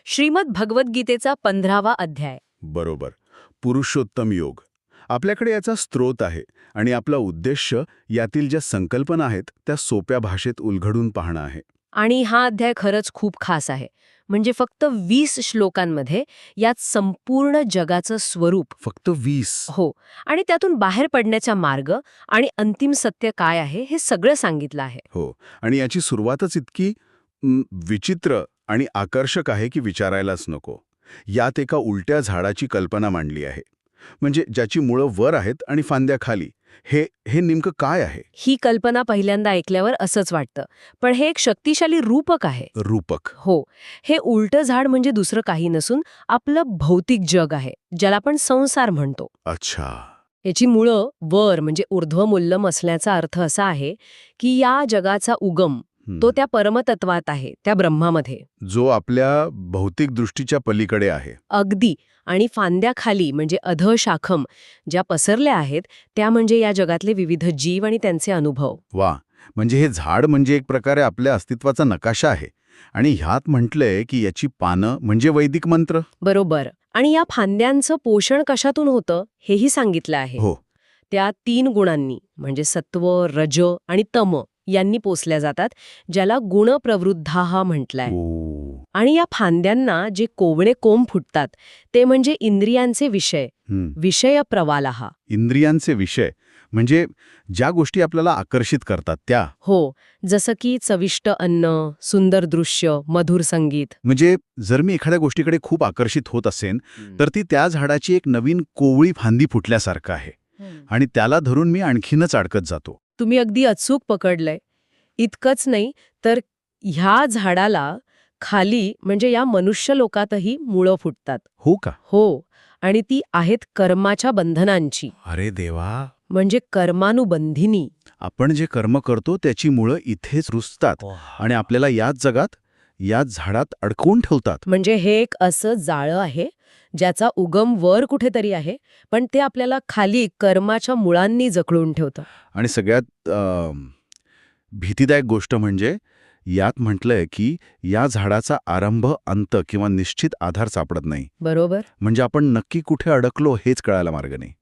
श्रीमद भगवद्गीतेचा 15वा अध्याय. बरोबर. पुरुषोत्तम योग. आपल्याकडे याचा स्रोत आहे आणि आपला उद्देश यातील ज्या संकल्पना आहेत त्या सोप्या भाषेत उलगडून पाहणं आहे. आणि हा अध्याय खरंच खूप खास आहे. म्हणजे फक्त 20 श्लोकांमध्ये यात संपूर्ण जगाचं स्वरूप, फक्त 20? हो, आणि त्यातून बाहेर पडण्याचा मार्ग आणि अंतिम सत्य काय आहे हे सगळं सांगितलं आहे. हो. आणि याची सुरुवातच इतकी विचित्र आणि आकर्षक आहे की विचारायलाच नको. यात एका उलट्या झाडाची कल्पना मांडली आहे. म्हणजे ज्याची मुळं वर आहेत आणि फांद्या खाली. हे हे नेमकं काय आहे? ही कल्पना पहिल्यांदा ऐकल्यावर असंच वाटतं, पण हे एक शक्तिशाली रूपक आहे. रूपक? हो, हे उलटं झाड म्हणजे दुसरं काही नसून आपलं भौतिक जग आहे, ज्याला आपण संसार म्हणतो. अच्छा. याची मुळं वर म्हणजे ऊर्ध्वमूल्यम असल्याचा अर्थ असा आहे की या जगाचा उगम तो त्या परमतत्वात आहे, त्या ब्रह्मामध्ये. जो आपल्या भौतिक दृष्टीच्या पलीकडे आहे. अगदी. आणि फांद्याखाली म्हणजे अधःशाखम ज्या पसरल्या आहेत त्या म्हणजे या जगातले विविध जीव आणि त्यांचे अनुभव. वा. म्हणजे हे झाड म्हणजे एक प्रकारे आपल्या अस्तित्वाचा नकाशा आहे. आणि ह्यात म्हटलंय की याची पानं म्हणजे वैदिक मंत्र. बरोबर. आणि या फांद्यांचं पोषण कशातून होतं हेही सांगितलं आहे. हो. त्या 3 गुणांनी म्हणजे सत्व, रज आणि तम यांनी पोसल्या जातात, ज्याला गुणप्रवृद्धाः म्हटलंय. आणि या फांद्यांना जे कोवळे कोंब फुटतात ते म्हणजे इंद्रियांचे विषय, विषय प्रवालाः. इंद्रियांचे विषय म्हणजे ज्या गोष्टी आपल्याला आकर्षित करतात त्या. हो, जसं की चविष्ट अन्न, सुंदर दृश्य, मधुर संगीत. म्हणजे जर मी एखाद्या गोष्टीकडे खूप आकर्षित होत असेन तर ती त्या झाडाची एक नवीन कोवळी फांदी फुटल्यासारखं आहे. आणि त्याला धरून मी आणखीनच अडकत जातो. तुम्ही अगदी अचूक पकडलंय. इतकंच नाही तर ह्या झाडाला खाली म्हणजे या मनुष्य लोकातही मुळं फुटतात. हो का? हो. आणि ती आहेत कर्माच्या बंधनांची. अरे देवा. म्हणजे कर्मानुबंधिनी. आपण जे कर्म करतो त्याची मुळं इथेच रुजतात आणि आपल्याला याच जगात, याच झाडात अडकवून ठेवतात. म्हणजे हे एक असं जाळं आहे ज्याचा उगम वर कुठेतरी आहे, पण ते आपल्याला खाली कर्माच्या मुळांनी जकळून ठेवतं. आणि सगळ्यात भीतीदायक गोष्ट म्हणजे यात म्हटलंय की या झाडाचा आरंभ, अंत किंवा निश्चित आधार सापडत नाही. बरोबर. म्हणजे आपण नक्की कुठे अडकलो हेच कळायला मार्ग नाही.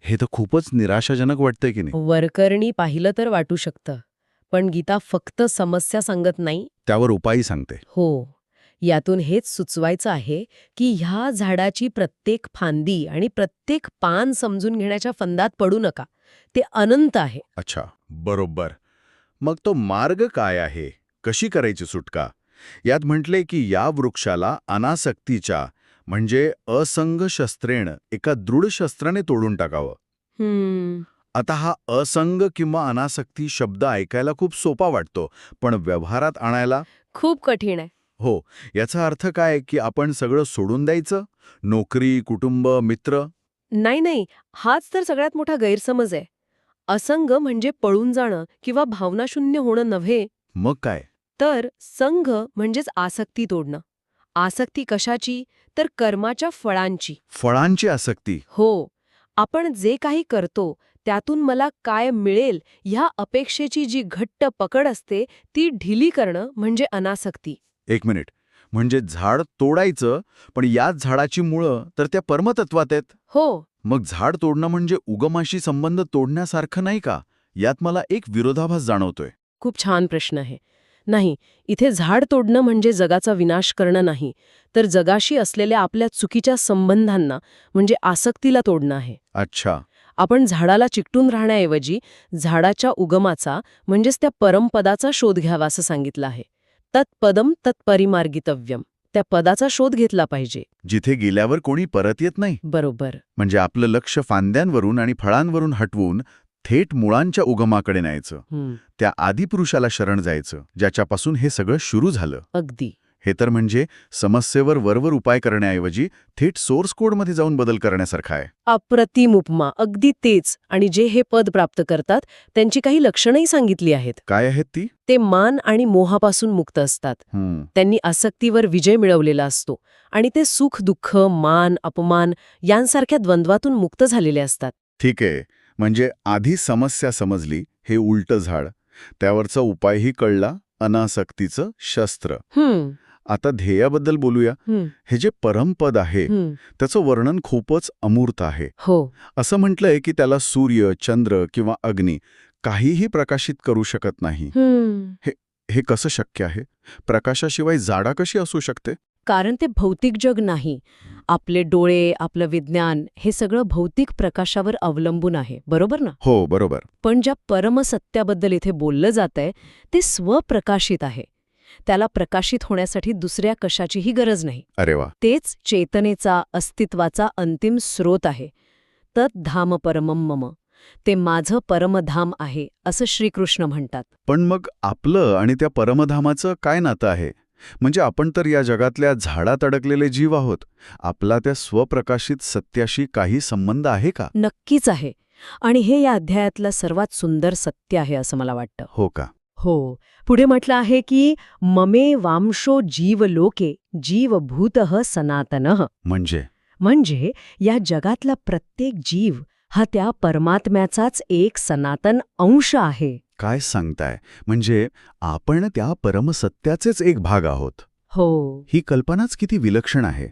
हे तर खूपच निराशाजनक वाटतंय की नाही? वरकरणी पाहिलं तर वाटू शकतं, पण गीता फक्त समस्या सांगत नाही, त्यावर उपायही सांगते. हो. यातून हेच सुचवायचं आहे की ह्या झाडाची प्रत्येक फांदी आणि प्रत्येक पान समजून घेण्याच्या फंदात पडू नका. ते अनंत आहे. अच्छा, बरोबर. मग तो मार्ग काय आहे? कशी करायची सुटका? यात म्हटले की या वृक्षाला अनासक्तीच्या म्हणजे असंग शस्त्रेण एका दृढ शस्त्राने तोडून टाकावं. आता हा असंग किंवा अनासक्ती शब्द ऐकायला खूप सोपा वाटतो, पण व्यवहारात आणायला खूप कठीण आहे. हो. याचा अर्थ काय की आपण सगळं सोडून द्यायचं? नोकरी, कुटुंब, मित्र? नाही, हाच तर सगळ्यात मोठा गैरसमज आहे. असंग म्हणजे पळून जाणं किंवा भावनाशून्य होणं नव्हे. मग काय? तर संघ म्हणजेच आसक्ती तोडणं. आसक्ती कशाची? तर कर्माच्या फळांची. फळांची आसक्ती? हो. आपण जे काही करतो त्यातून मला काय मिळेल ह्या अपेक्षेची जी घट्ट पकड असते ती ढिली करणं म्हणजे अनासक्ती. एक मिनिट. म्हणजे झाड तोडायचं, पण याच झाडाची मुळं तर त्या परमतत्वात आहेत. हो. मग झाड तोडणं म्हणजे उगमाशी संबंध तोडण्यासारखं नाही का? यात मला एक विरोधाभास जाणवतोय. खूप छान प्रश्न आहे. नाही, इथे झाड तोडणं म्हणजे जगाचा विनाश करणं नाही, तर जगाशी असलेल्या आपल्या चुकीच्या संबंधांना म्हणजे आसक्तीला तोडणं आहे. अच्छा. आपण झाडाला चिकटून राहण्याऐवजी झाडाच्या उगमाचा म्हणजेच त्या परमपदाचा शोध घ्यावा असं सांगितलं आहे. तत्पदम तत्परिमार्गितव्यम. त्या पदाचा शोध घेतला पाहिजे. जिथे गेल्यावर कोणी परत येत नाही. बरोबर. म्हणजे आपलं लक्ष फांद्यांवरून आणि फळांवरून हटवून थेट मुळांच्या उगमाकडे न्यायचं. त्या आदिपुरुषाला शरण जायचं, ज्याच्यापासून हे सगळं सुरू झालं. अगदी. हे तर म्हणजे समस्येवर वरवर उपाय करण्याऐवजी थेट सोर्स कोडमध्ये जाऊन बदल करण्यासारखं आहे. अप्रतिम उपमा. अगदी तेच. आणि जे हे पद प्राप्त करतात त्यांची काही लक्षणंही सांगितली आहेत. काय आहेत ती? ते मान आणि मोहापासून मुक्त असतात. त्यांनी आसक्तीवर विजय मिळवलेला असतो आणि ते सुख, दुःख, मान, अपमान यांसारख्या द्वंद्वातून मुक्त झालेले असतात. ठीक आहे. म्हणजे आधी समस्या समजली, हे उलटं झाड. त्यावरचा उपायही कळला, अनासक्तीचं शस्त्र. आता ध्येयाबद्दल बोलूया. हं, हे जे परमपद आहे हं. त्याचं वर्णन खूपच अमूर्त आहे. हो. असं म्हटलंय की त्याला सूर्य, चंद्र किंवा अग्नी काहीही प्रकाशित करू शकत नाही. हं. हे कसं शक्य आहे? प्रकाशाशिवाय जाडा कशी असू शकते? कारण ते भौतिक जग नाही. आपले डोळे, आपलं विज्ञान हे सगळं भौतिक प्रकाशावर अवलंबून आहे, बरोबर ना? हो, बरोबर. पण ज्या परमसत्याबद्दल इथे बोललं जातंय ते स्वप्रकाशित आहे. त्याला प्रकाशित होण्यासाठी दुसऱ्या कशाचीही गरज नाही. अरे वा. तेच चेतनेचा, अस्तित्वाचा अंतिम स्रोत आहे. तत् धाम परमं मम. ते माझं परमधाम आहे, असं श्रीकृष्ण म्हणतात. पण मग आपलं आणि त्या परमधामाचं काय नातं आहे? म्हणजे आपण तर या जगातल्या झाडात अडकलेले जीव आहोत. आपला त्या स्वप्रकाशित सत्याशी काही संबंध आहे का? नक्कीच आहे. आणि हे या अध्यायातलं सर्वात सुंदर सत्य आहे असं मला वाटतं. हो का? हो. पुढे म्हटलं आहे की ममे वांशो जीवलोके जीवभूतः सनातनः. म्हणजे या जगातला प्रत्येक जीव हा त्या परमात्म्याचाच एक सनातन अंश आहे. काय सांगताय? म्हणजे आपण त्या परमसत्याचेच एक भाग आहोत. हो. ही कल्पनाच किती विलक्षण आहे.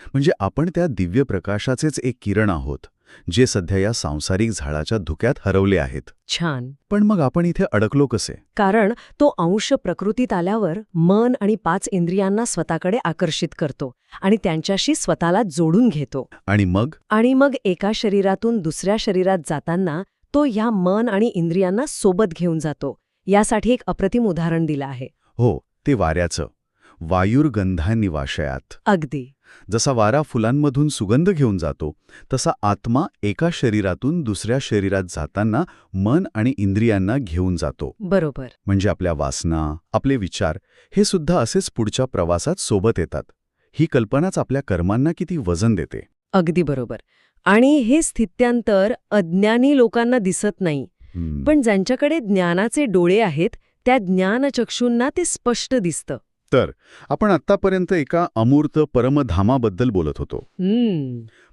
म्हणजे आपण त्या दिव्य प्रकाशाचेच एक किरण आहोत, जे सध्या या सांसारिक झाडाच्या धुक्यात हरवले आहेत. छान. पण मग आपण इथे अडकलो कसे? कारण तो अंश प्रकृतीत आल्यावर मन आणि 5 इंद्रियांना स्वतःकडे आकर्षित करतो आणि त्यांच्याशी स्वतःला जोडून घेतो. आणि मग एका शरीरातून दुसऱ्या शरीरात जाताना तो या मन आणि इंद्रियांना सोबत घेऊन जातो. यासाठी एक अप्रतिम उदाहरण दिलं आहे. हो, ते वाऱ्याचं. वायुर्गंधानिवाशयात. अगदी. जसा वारा फुलांमधून सुगंध घेऊन जातो, तसा आत्मा एका शरीरातून दुसऱ्या शरीरात जाताना मन आणि इंद्रियांना घेऊन जातो. बरोबर. म्हणजे आपल्या वासना, आपले विचार हे सुद्धा असेच पुढच्या प्रवासात सोबत येतात. ही कल्पनाच आपल्या कर्मांना किती वजन देते. अगदी बरोबर. आणि हे स्थित्यांतर अज्ञानी लोकांना दिसत नाही. पण ज्यांच्याकडे ज्ञानाचे डोळे आहेत त्या ज्ञानचक्षूंना ते स्पष्ट दिसतं. तर आपण आत्तापर्यंत एका अमूर्त परमधामाबद्दल बोलत होतो.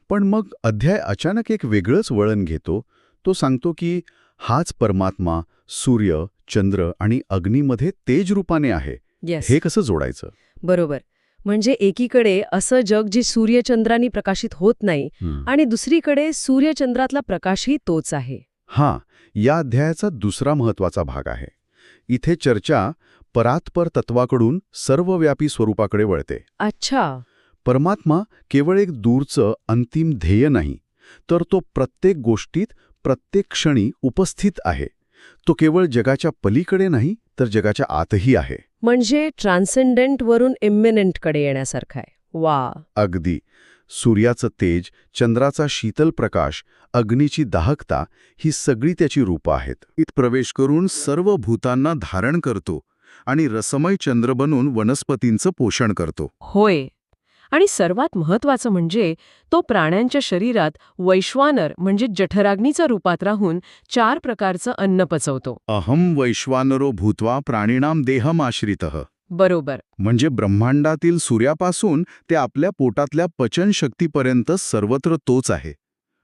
पण मग अध्याय अचानक एक वेगळंच वळण घेतो. तो सांगतो की हाच परमात्मा सूर्य, चंद्र आणि अग्नीमध्ये तेज रूपाने आहे. हे कसं जोडायचं? बरोबर. म्हणजे एकीकडे असं जग जे सूर्यचंद्रांनी प्रकाशित होत नाही आणि दुसरीकडे सूर्यचंद्रातला प्रकाशही तोच आहे. हां, या अध्यायाचा दुसरा महत्वाचा भाग आहे. इथे चर्चा परात्पर तत्वाकडून सर्वव्यापी स्वरूपाकडे वळते. अच्छा. परमात्मा केवळ एक दूरचं अंतिम ध्येय नाही, तर तो प्रत्येक गोष्टीत, प्रत्येक क्षणी उपस्थित आहे. तो केवळ जगाच्या पलीकडे नाही, तर जगाच्या आतही आहे. म्हणजे ट्रान्सेंडंट वरून इम्मिनंटकडे येण्यासारखं आहे. वा. अगदी. सूर्याचं तेज, चंद्राचा शीतल प्रकाश, अग्नीची दाहकता ही सगळी त्याची रूपं आहेत. इत प्रवेश करून सर्व भूतांना धारण करतो आणि रसमय चंद्र बनून वनस्पतींचं पोषण करतो. होय. आणि सर्वात महत्वाचं म्हणजे तो प्राण्यांच्या शरीरात वैश्वानर म्हणजे जठराग्नीच्या रूपात राहून 4 प्रकारचं अन्न पचवतो. अहम वैश्वानरो भूत्वा प्राणिनाम देहमाश्रितः. बरोबर. म्हणजे ब्रह्मांडातील सूर्यापासून ते आपल्या पोटातल्या पचन शक्तीपर्यंत सर्वत्र तोच आहे.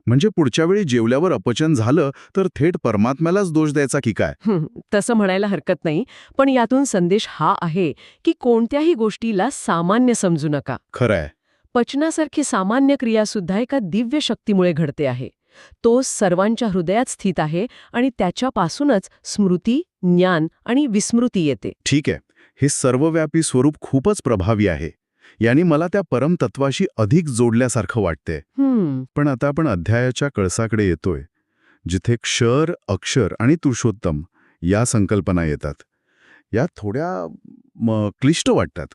म्हणजे पुढच्या वेळी जेवल्यावर अपचन झालं तर थेट परमात्म्यालाच दोष द्यायचा की काय? तसं म्हणायला हरकत नाही. पण यातून संदेश हा आहे की कोणत्याही गोष्टीला सामान्य समजू नका. खरंय. पचनासारखी सामान्य क्रियासुद्धा एका दिव्य शक्तीमुळे घडते आहे. तो सर्वांच्या हृदयात स्थित आहे आणि त्याच्यापासूनच स्मृती, ज्ञान आणि विस्मृती येते. ठीक आहे. हे सर्वव्यापी स्वरूप खूपच प्रभावी आहे. यानी मला त्या परमतत्वाशी अधिक जोडल्यासारखं वाटते. पण आता आपण अध्यायाच्या कळसाकडे येतोय, जिथे क्षर, अक्षर आणि पुरुषोत्तम या संकल्पना येतात. या थोड्या क्लिष्ट वाटतात.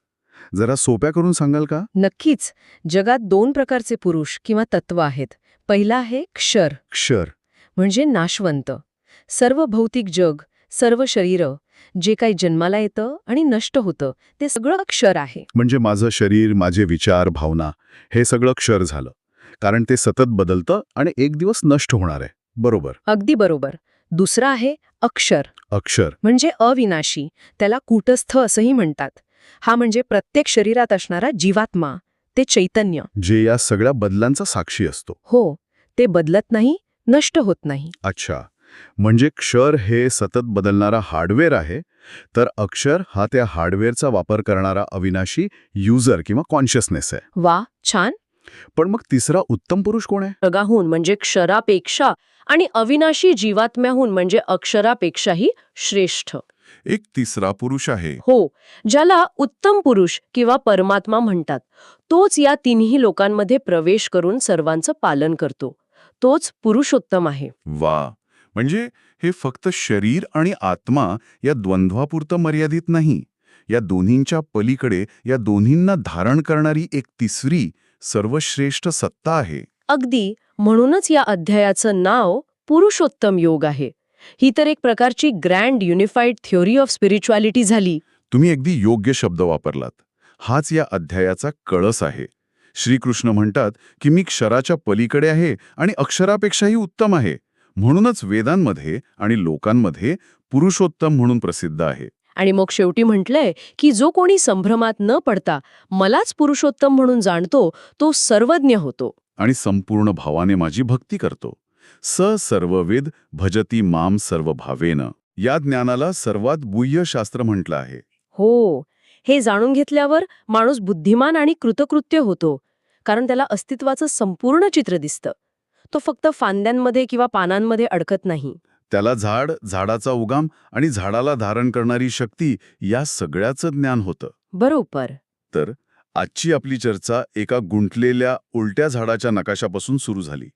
जरा सोप्या करून सांगाल का? नक्कीच. जगात 2 प्रकारचे पुरुष किंवा तत्व आहेत. पहिला आहे क्षर. क्षर म्हणजे नाशवंत. सर्व भौतिक जग, सर्व शरीरं, जे काही जन्माला येतं आणि नष्ट होतं ते सगळं क्षर आहे. म्हणजे माझं शरीर, माझे विचार, भावना हे सगळं क्षर झालं. कारण ते सतत बदलतं आणि एक दिवस नष्ट होणार आहे. बरोबर. अगदी बरोबर. दुसरा आहे अक्षर. अक्षर म्हणजे अविनाशी. त्याला कूटस्थ असंही म्हणतात. हा म्हणजे प्रत्येक शरीरात असणारा जीवात्मा, ते चैतन्य. जे या सगळ्या बदलांचा साक्षी असतो. हो. ते बदलत नाही, नष्ट होत नाही. अच्छा. म्हणजे क्षर हे सतत बदलणारा हार्डवेअर आहे तर अक्षर हा त्या हार्डवेअरचा वापर करणारा अविनाशी युजर किंवा कॉन्शियसनेस आहे. वा, छान. पण मग तिसरा उत्तम पुरुष कोण आहे? जगाहून म्हणजे क्षरापेक्षा आणि अविनाशी जीवात्म्याहून म्हणजे अक्षरापेक्षाही श्रेष्ठ. एक तिसरा पुरुष आहे. हो, ज्याला उत्तम पुरुष किंवा परमात्मा म्हणतात. तोच या तिन्ही लोकांमध्ये प्रवेश करून सर्वांचं पालन करतो. तोच पुरुषोत्तम आहे. वा, म्हणजे हे फक्त शरीर आणि आत्मा या द्वंद्वापुरतं मर्यादित नाही. या दोन्हींच्या पलीकडे या दोन्हींना धारण करणारी एक तिसरी सर्वश्रेष्ठ सत्ता आहे. अगदी, म्हणूनच या अध्यायाचं नाव पुरुषोत्तम योग आहे. ही तर एक प्रकारची grand unified theory of spirituality झाली. तुम्ही अगदी योग्य शब्द वापरलात. हाच या अध्यायाचा कळस आहे. श्रीकृष्ण म्हणतात की मी क्षराच्या पलीकडे आहे आणि अक्षरापेक्षाही उत्तम आहे. म्हणूनच वेदांमध्ये आणि लोकांमध्ये पुरुषोत्तम म्हणून प्रसिद्ध आहे. आणि मग शेवटी म्हटलंय की जो कोणी संभ्रमात न पडता मलाच पुरुषोत्तम म्हणून जाणतो तो सर्वज्ञ होतो. आणि संपूर्ण भावाने माझी भक्ती करतो. स सर्वविद भजती माम सर्व भावेन. या ज्ञानाला सर्वात गुह्य शास्त्र म्हटलं आहे. हो, हे जाणून घेतल्यावर माणूस बुद्धिमान आणि कृतकृत्य होतो. कारण त्याला अस्तित्वाचं संपूर्ण चित्र दिसतं. तो फक्त फांद्यांमध्ये किंवा पानांमध्ये अडकत नाही. त्याला झाड, झाडाचा उगम आणि झाडाला धारण करणारी शक्ती या सगळ्याचं ज्ञान होतं. बरोबर. तर आजची आपली चर्चा एका गुंतलेल्या उलट्या झाडाच्या नकाशापासून सुरू झाली.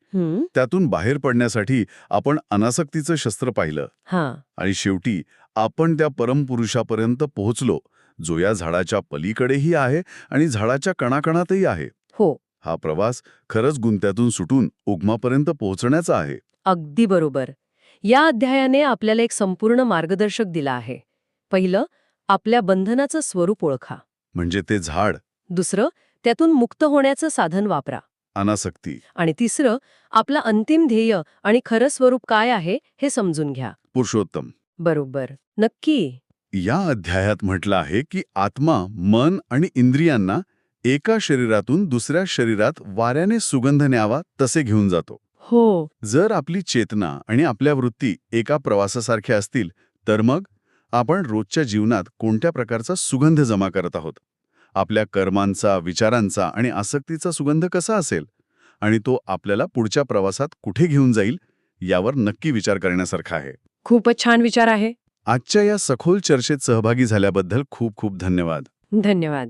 त्यातून बाहेर पडण्यासाठी आपण अनासक्तीचं शस्त्र पाहिलं हां. आणि शेवटी आपण त्या परमपुरुषापर्यंत पोहोचलो, जो या झाडाच्या पलीकडेही आहे आणि झाडाच्या कणाकणातही आहे. हो, हा प्रवास खरंच गुंत्यातून सुटून उगमापर्यंत पोहोचण्याचा आहे. अगदी बरोबर. या अध्यायाने आपल्याला एक संपूर्ण मार्गदर्शक दिला आहे. पहिलं, आपल्या बंधनाचं स्वरूप ओळखा. म्हणजे ते झाड, दुसरं, त्यातून मुक्त होण्याचं साधन वापरा. अनासक्ती. आणि तिसरं, आपलं अंतिम ध्येय आणि खरं स्वरूप काय आहे हे समजून घ्या. पुरुषोत्तम. बरोबर. नक्की. या अध्यायात म्हटलं आहे की आत्मा, मन आणि इंद्रियांना एका शरीरातून दुसऱ्या शरीरात वाऱ्याने सुगंध न्यावा तसे घेऊन जातो. हो. जर आपली चेतना आणि आपल्या वृत्ती एका प्रवासासारख्या असतील, तर मग आपण रोजच्या जीवनात कोणत्या प्रकारचा सुगंध जमा करत आहोत? आपल्या कर्मांचा, विचारांचा आणि आसक्तीचा सुगंध कसा असेल? आणि तो आपल्याला पुढच्या प्रवासात कुठे घेऊन जाईल यावर नक्की विचार करण्यासारखा आहे. खूपच छान विचार आहे. आजच्या या सखोल चर्चेत सहभागी झाल्याबद्दल खूप खूप धन्यवाद. धन्यवाद.